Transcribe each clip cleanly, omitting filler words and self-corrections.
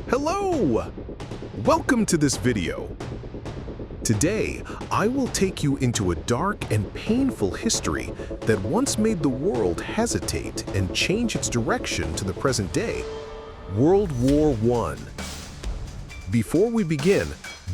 Hello! Welcome to this video. Today, I will take you into a dark and painful history that once made the world hesitate and change its direction to the present day. World War I. Before we begin,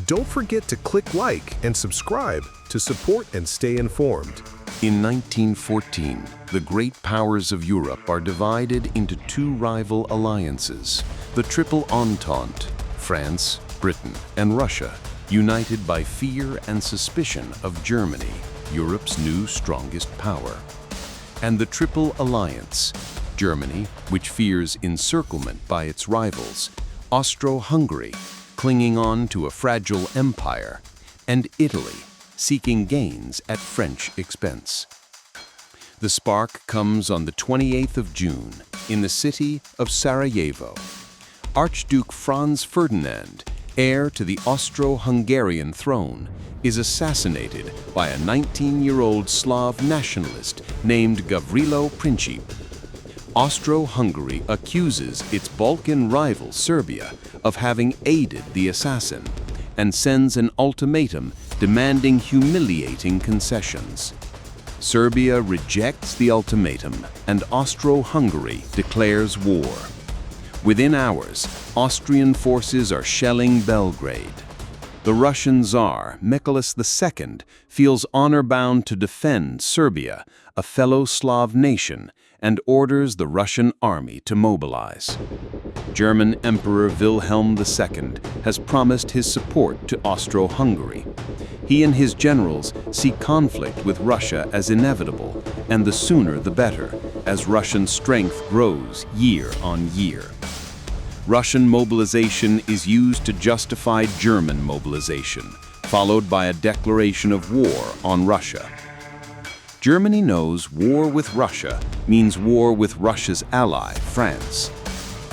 don't forget to click like and subscribe to support and stay informed. In 1914, the great powers of Europe are divided into two rival alliances, the Triple Entente, France, Britain, and Russia, united by fear and suspicion of Germany, Europe's new strongest power. And the Triple Alliance, Germany, which fears encirclement by its rivals, Austro-Hungary, clinging on to a fragile empire, and Italy, seeking gains at French expense. The spark comes on the 28th of June in the city of Sarajevo. Archduke Franz Ferdinand, heir to the Austro-Hungarian throne, is assassinated by a 19-year-old Slav nationalist named Gavrilo Princip. Austro-Hungary accuses its Balkan rival Serbia of having aided the assassin and sends an ultimatum demanding humiliating concessions. Serbia rejects the ultimatum and Austro-Hungary declares war. Within hours, Austrian forces are shelling Belgrade. The Russian Tsar, Nicholas II, feels honor-bound to defend Serbia, a fellow Slav nation, and orders the Russian army to mobilize. German Emperor Wilhelm II has promised his support to Austro-Hungary. He and his generals see conflict with Russia as inevitable, and the sooner the better, as Russian strength grows year on year. Russian mobilization is used to justify German mobilization, followed by a declaration of war on Russia. Germany knows war with Russia means war with Russia's ally, France.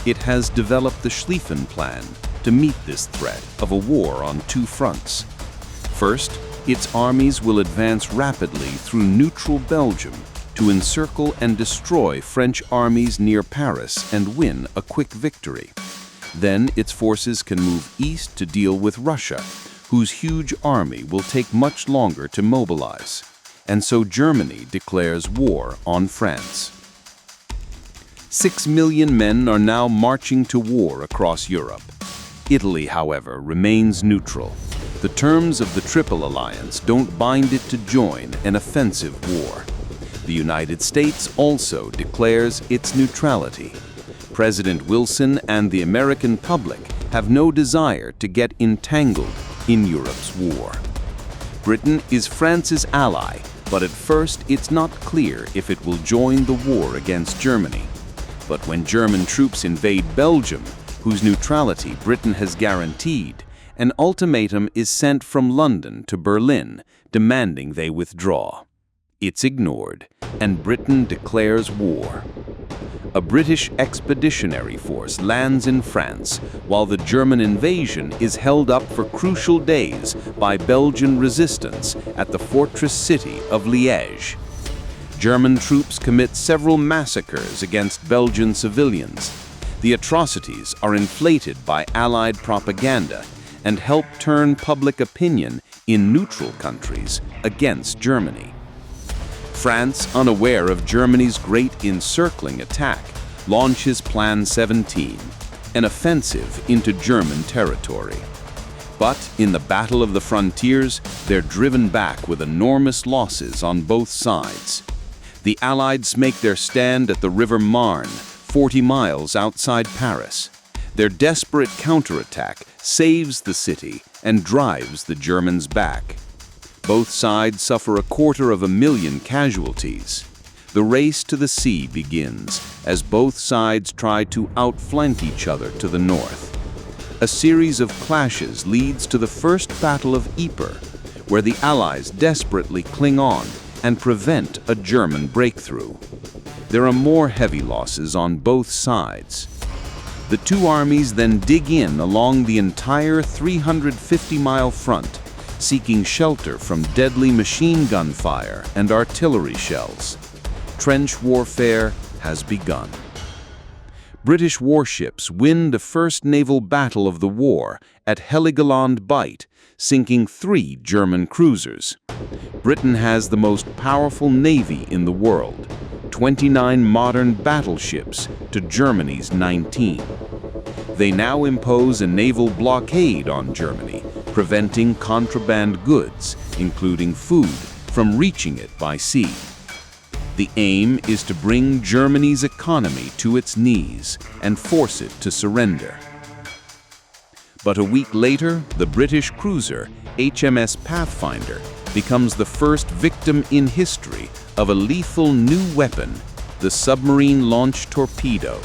It has developed the Schlieffen Plan to meet this threat of a war on two fronts. First, its armies will advance rapidly through neutral Belgium to encircle and destroy French armies near Paris and win a quick victory. Then its forces can move east to deal with Russia, whose huge army will take much longer to mobilize. And so Germany declares war on France. 6 million men are now marching to war across Europe. Italy, however, remains neutral. The terms of the Triple Alliance don't bind it to join an offensive war. The United States also declares its neutrality. President Wilson and the American public have no desire to get entangled in Europe's war. Britain is France's ally, but at first it's not clear if it will join the war against Germany. But when German troops invade Belgium, whose neutrality Britain has guaranteed, an ultimatum is sent from London to Berlin demanding they withdraw. It's ignored, and Britain declares war. A British expeditionary force lands in France, while the German invasion is held up for crucial days by Belgian resistance at the fortress city of Liège. German troops commit several massacres against Belgian civilians. The atrocities are inflated by Allied propaganda and help turn public opinion in neutral countries against Germany. France, unaware of Germany's great encircling attack, launches Plan 17, an offensive into German territory. But in the Battle of the Frontiers, they're driven back with enormous losses on both sides. The Allies make their stand at the River Marne, 40 miles outside Paris. Their desperate counterattack saves the city and drives the Germans back. Both sides suffer 250,000 casualties. The race to the sea begins as both sides try to outflank each other to the north. A series of clashes leads to the First Battle of Ypres, where the Allies desperately cling on and prevent a German breakthrough. There are more heavy losses on both sides. The two armies then dig in along the entire 350-mile front, seeking shelter from deadly machine gun fire and artillery shells. Trench warfare has begun. British warships win the first naval battle of the war at Heligoland Bight, sinking 3 German cruisers. Britain has the most powerful navy in the world, 29 modern battleships to Germany's 19. They now impose a naval blockade on Germany, preventing contraband goods, including food, from reaching it by sea. The aim is to bring Germany's economy to its knees and force it to surrender. But a week later, the British cruiser HMS Pathfinder becomes the first victim in history of a lethal new weapon, the submarine-launched torpedo.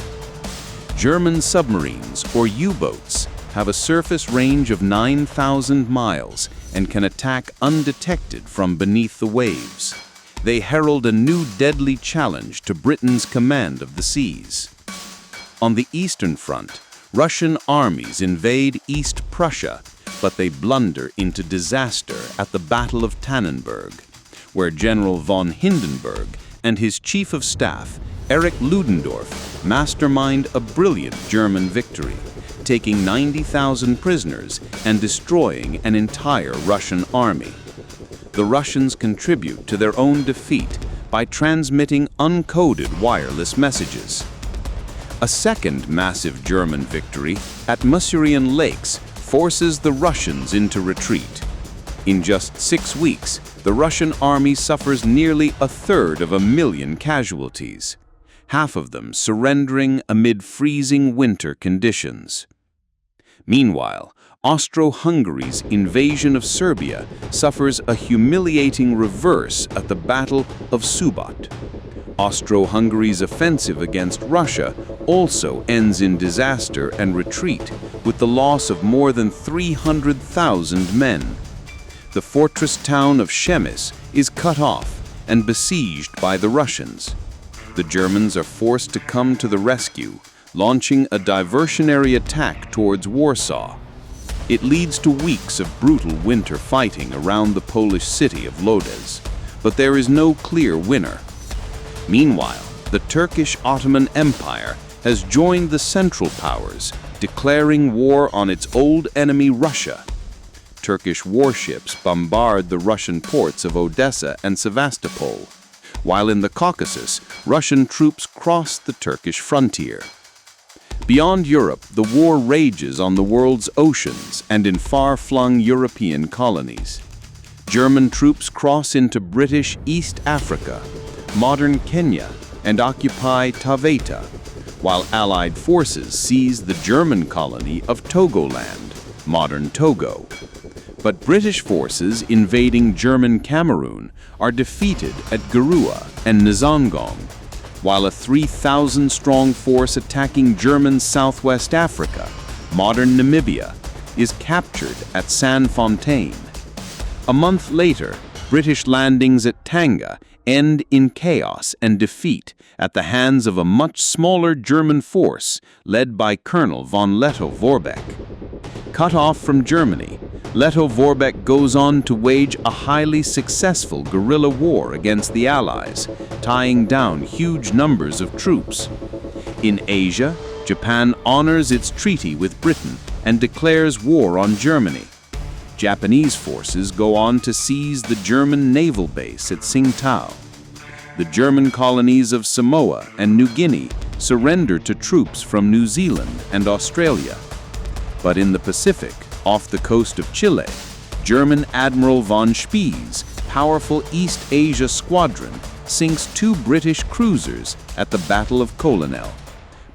German submarines, or U-boats, have a surface range of 9,000 miles and can attack undetected from beneath the waves. They herald a new deadly challenge to Britain's command of the seas. On the Eastern Front, Russian armies invade East Prussia, but they blunder into disaster at the Battle of Tannenberg, where General von Hindenburg and his chief of staff, Erich Ludendorff, mastermind a brilliant German victory, taking 90,000 prisoners and destroying an entire Russian army. The Russians contribute to their own defeat by transmitting uncoded wireless messages. A second massive German victory at Masurian Lakes forces the Russians into retreat. In just 6 weeks, the Russian army suffers nearly 1/3 casualties, half of them surrendering amid freezing winter conditions. Meanwhile, Austro-Hungary's invasion of Serbia suffers a humiliating reverse at the Battle of Subat. Austro-Hungary's offensive against Russia also ends in disaster and retreat, with the loss of more than 300,000 men. The fortress town of Shemis is cut off and besieged by the Russians. The Germans are forced to come to the rescue, launching a diversionary attack towards Warsaw. It leads to weeks of brutal winter fighting around the Polish city of Lodz, but there is no clear winner. Meanwhile, the Turkish Ottoman Empire has joined the Central Powers, declaring war on its old enemy Russia. Turkish warships bombard the Russian ports of Odessa and Sevastopol, while in the Caucasus, Russian troops cross the Turkish frontier. Beyond Europe, the war rages on the world's oceans and in far-flung European colonies. German troops cross into British East Africa, modern Kenya, and occupy Taveta, while Allied forces seize the German colony of Togoland, modern Togo. But British forces invading German Cameroon are defeated at Garua and Nzongong, while a 3,000-strong force attacking German Southwest Africa, modern Namibia, is captured at Sanfontaine. A month later, British landings at Tanga end in chaos and defeat at the hands of a much smaller German force led by Colonel von Lettow-Vorbeck. Cut off from Germany, Lettow-Vorbeck goes on to wage a highly successful guerrilla war against the Allies, tying down huge numbers of troops. In Asia, Japan honors its treaty with Britain and declares war on Germany. Japanese forces go on to seize the German naval base at Tsingtao. The German colonies of Samoa and New Guinea surrender to troops from New Zealand and Australia. But in the Pacific, off the coast of Chile, German Admiral von Spey's powerful East Asia squadron sinks 2 British cruisers at the Battle of Colonel.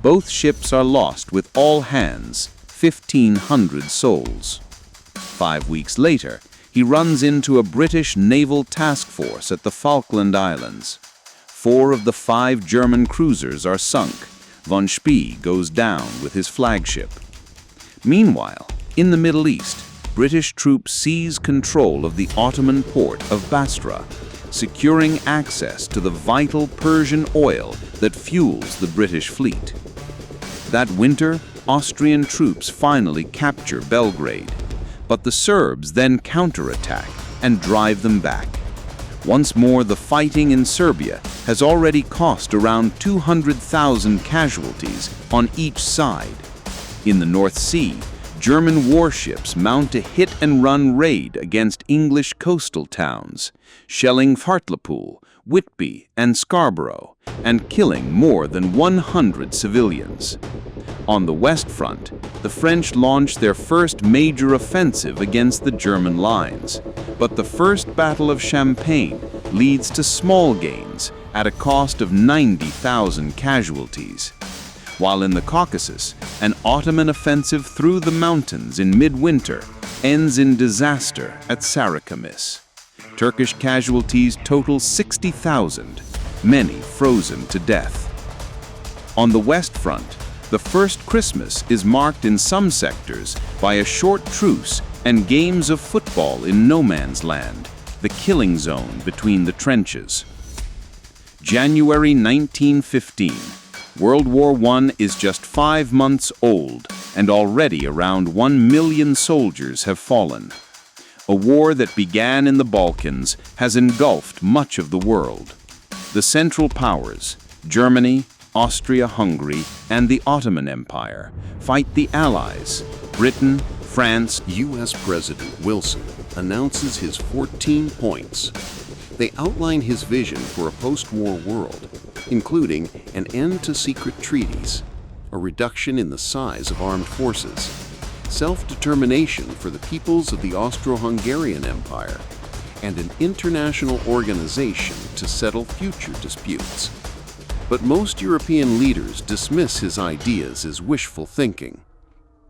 Both ships are lost with all hands, 1,500 souls. 5 weeks later, he runs into a British naval task force at the Falkland Islands. 4 of the 5 German cruisers are sunk. Von Spee goes down with his flagship. Meanwhile, in the Middle East, British troops seize control of the Ottoman port of Basra, securing access to the vital Persian oil that fuels the British fleet. That winter, Austrian troops finally capture Belgrade, but the Serbs then counterattack and drive them back. Once more, the fighting in Serbia has already cost around 200,000 casualties on each side. In the North Sea, German warships mount a hit-and-run raid against English coastal towns, shelling Hartlepool, Whitby, and Scarborough, and killing more than 100 civilians. On the West Front, the French launched their first major offensive against the German lines, but the First Battle of Champagne leads to small gains at a cost of 90,000 casualties. While in the Caucasus, an Ottoman offensive through the mountains in midwinter ends in disaster at Sarıkamış. Turkish casualties total 60,000, many frozen to death. On the West Front, the first Christmas is marked in some sectors by a short truce and games of football in no man's land, the killing zone between the trenches. January 1915. World War I is just 5 months old, and already around 1 million soldiers have fallen. A war that began in the Balkans has engulfed much of the world. The Central Powers, Germany, Austria-Hungary, and the Ottoman Empire, fight the Allies, Britain, France. U.S. President Wilson announces his 14 points. They outline his vision for a post-war world, including an end to secret treaties, a reduction in the size of armed forces, self-determination for the peoples of the Austro-Hungarian Empire, and an international organization to settle future disputes. But most European leaders dismiss his ideas as wishful thinking.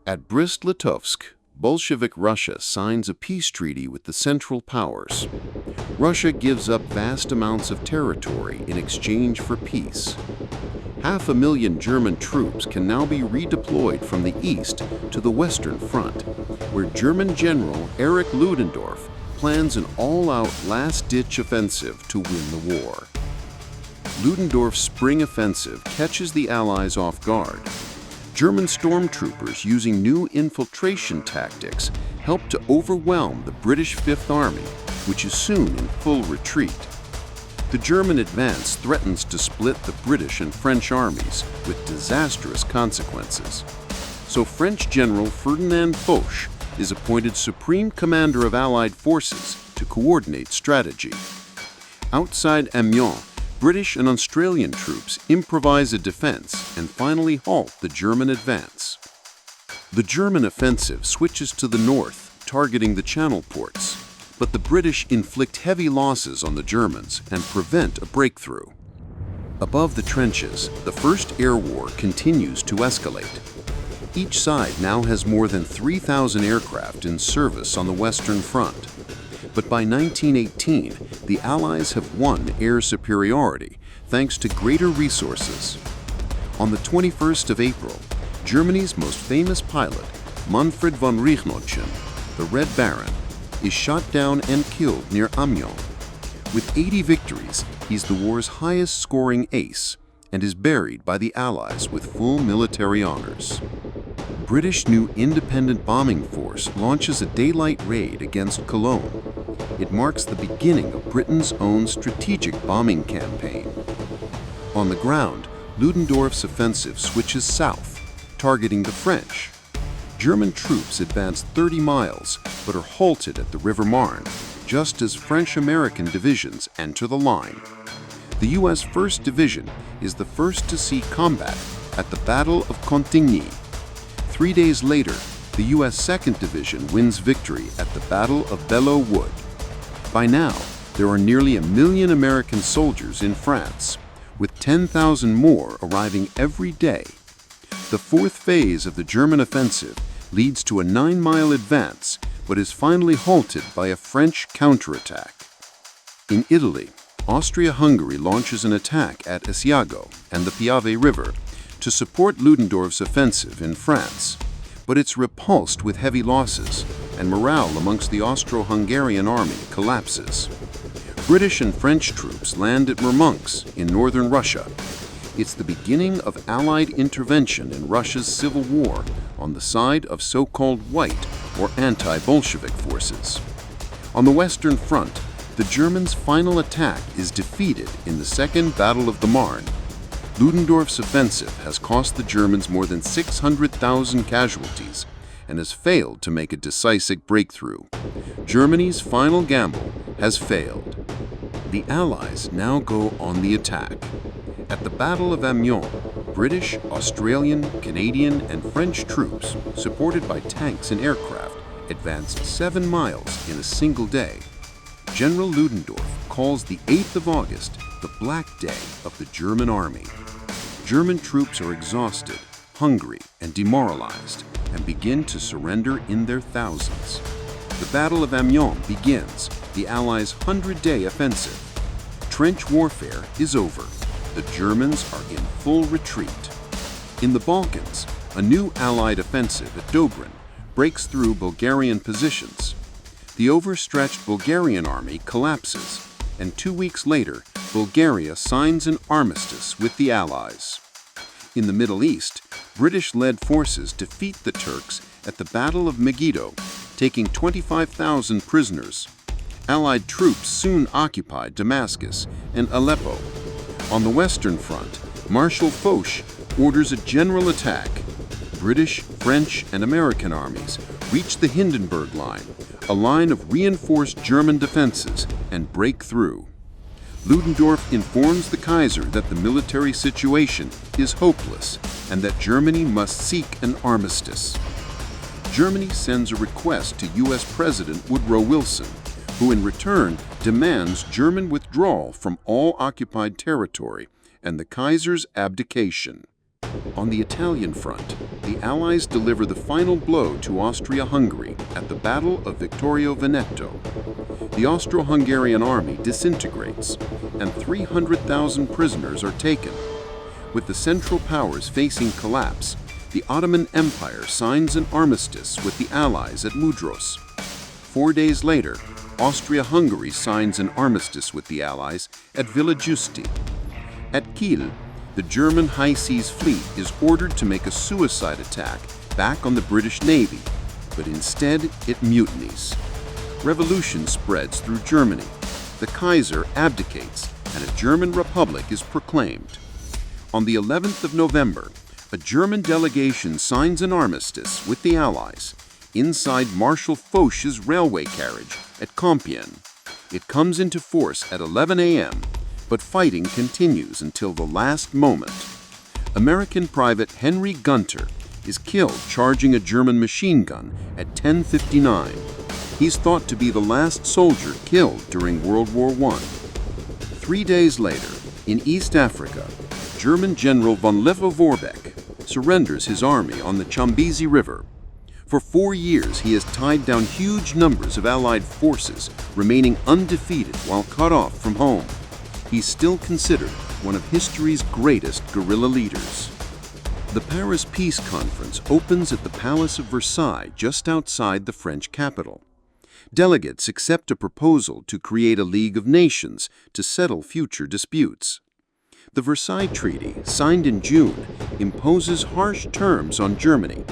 At Brest-Litovsk, Bolshevik Russia signs a peace treaty with the Central Powers. Russia gives up vast amounts of territory in exchange for peace. 500,000 German troops can now be redeployed from the east to the Western Front, where German General Erich Ludendorff plans an all-out last-ditch offensive to win the war. Ludendorff's spring offensive catches the Allies off guard. German stormtroopers using new infiltration tactics help to overwhelm the British Fifth Army, which is soon in full retreat. The German advance threatens to split the British and French armies with disastrous consequences. So French General Ferdinand Foch is appointed Supreme Commander of Allied forces to coordinate strategy. Outside Amiens, British and Australian troops improvise a defense and finally halt the German advance. The German offensive switches to the north, targeting the Channel ports, but the British inflict heavy losses on the Germans and prevent a breakthrough. Above the trenches, the First Air War continues to escalate. Each side now has more than 3,000 aircraft in service on the Western Front. But by 1918, the Allies have won air superiority thanks to greater resources. On the 21st of April, Germany's most famous pilot, Manfred von Richthofen, the Red Baron, is shot down and killed near Amiens. With 80 victories, he's the war's highest-scoring ace and is buried by the Allies with full military honors. British new independent bombing force launches a daylight raid against Cologne. It marks the beginning of Britain's own strategic bombing campaign. On the ground, Ludendorff's offensive switches south, targeting the French. German troops advance 30 miles, but are halted at the River Marne, just as French-American divisions enter the line. The U.S. 1st Division is the first to see combat at the Battle of Cantigny. 3 days later, the U.S. 2nd Division wins victory at the Battle of Belleau Wood. By now, there are nearly 1 million American soldiers in France, with 10,000 more arriving every day. The fourth phase of the German offensive leads to a 9-mile advance, but is finally halted by a French counterattack. In Italy, Austria-Hungary launches an attack at Asiago and the Piave River to support Ludendorff's offensive in France, but it's repulsed with heavy losses, and morale amongst the Austro-Hungarian army collapses. British and French troops land at Murmansk in northern Russia. It's the beginning of Allied intervention in Russia's civil war on the side of so-called white or anti-Bolshevik forces. On the Western Front, the Germans' final attack is defeated in the Second Battle of the Marne. Ludendorff's offensive has cost the Germans more than 600,000 casualties and has failed to make a decisive breakthrough. Germany's final gamble has failed. The Allies now go on the attack. At the Battle of Amiens, British, Australian, Canadian, and French troops, supported by tanks and aircraft, advanced 7 miles in a single day. General Ludendorff calls the 8th of August the Black Day of the German army. German troops are exhausted, hungry, and demoralized, and begin to surrender in their thousands. The Battle of Amiens begins, the Allies' 100-day offensive. Trench warfare is over. The Germans are in full retreat. In the Balkans, a new Allied offensive at Dobrin breaks through Bulgarian positions. The overstretched Bulgarian army collapses, and 2 weeks later, Bulgaria signs an armistice with the Allies. In the Middle East, British-led forces defeat the Turks at the Battle of Megiddo, taking 25,000 prisoners. Allied troops soon occupied Damascus and Aleppo. On the Western Front, Marshal Foch orders a general attack. British, French, and American armies reach the Hindenburg Line, a line of reinforced German defenses, and break through. Ludendorff informs the Kaiser that the military situation is hopeless and that Germany must seek an armistice. Germany sends a request to U.S. President Woodrow Wilson, who in return demands German withdrawal from all occupied territory and the Kaiser's abdication. On the Italian front, the Allies deliver the final blow to Austria-Hungary at the Battle of Vittorio Veneto. The Austro-Hungarian army disintegrates, and 300,000 prisoners are taken. With the Central Powers facing collapse, the Ottoman Empire signs an armistice with the Allies at Mudros. 4 days later, Austria-Hungary signs an armistice with the Allies at Villa Giusti. At Kiel, the German High Seas Fleet is ordered to make a suicide attack back on the British Navy, but instead it mutinies. Revolution spreads through Germany. The Kaiser abdicates, and a German republic is proclaimed. On the 11th of November, a German delegation signs an armistice with the Allies inside Marshal Foch's railway carriage at Compiègne. It comes into force at 11 a.m., but fighting continues until the last moment. American Private Henry Gunter is killed charging a German machine gun at 10:59. He's thought to be the last soldier killed during World War I. 3 days later, in East Africa, German General von Leffe-Vorbeck surrenders his army on the Chambezi River. For 4 years, he has tied down huge numbers of Allied forces, remaining undefeated while cut off from home. He's still considered one of history's greatest guerrilla leaders. The Paris Peace Conference opens at the Palace of Versailles just outside the French capital. Delegates accept a proposal to create a League of Nations to settle future disputes. The Versailles Treaty, signed in June, imposes harsh terms on Germany.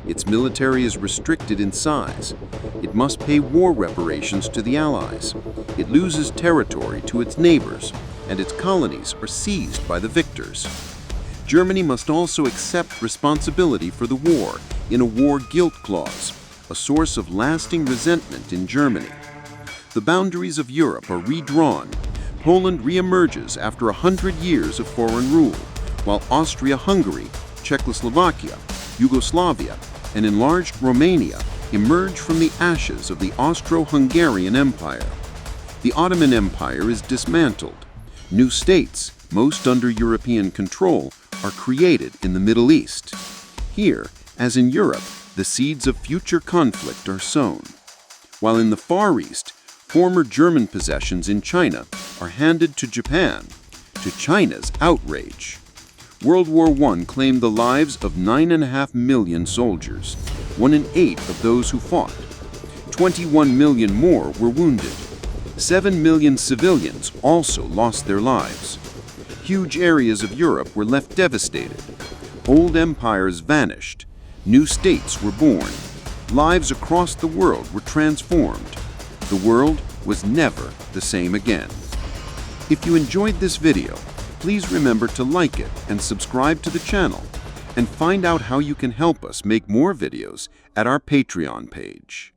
Its military is restricted in size. It must pay war reparations to the Allies. It loses territory to its neighbors, and its colonies are seized by the victors. Germany must also accept responsibility for the war in a war guilt clause, a source of lasting resentment in Germany. The boundaries of Europe are redrawn. Poland reemerges after 100 years of foreign rule, while Austria-Hungary, Czechoslovakia, Yugoslavia, and enlarged Romania emerge from the ashes of the Austro-Hungarian Empire. The Ottoman Empire is dismantled. New states, most under European control, are created in the Middle East. Here, as in Europe, the seeds of future conflict are sown. While in the Far East, former German possessions in China are handed to Japan, to China's outrage. World War I claimed the lives of 9.5 million soldiers, 1 in 8 of those who fought. 21 million more were wounded. 7 million civilians also lost their lives. Huge areas of Europe were left devastated. Old empires vanished. New states were born. Lives across the world were transformed. The world was never the same again. If you enjoyed this video, please remember to like it and subscribe to the channel, and find out how you can help us make more videos at our Patreon page.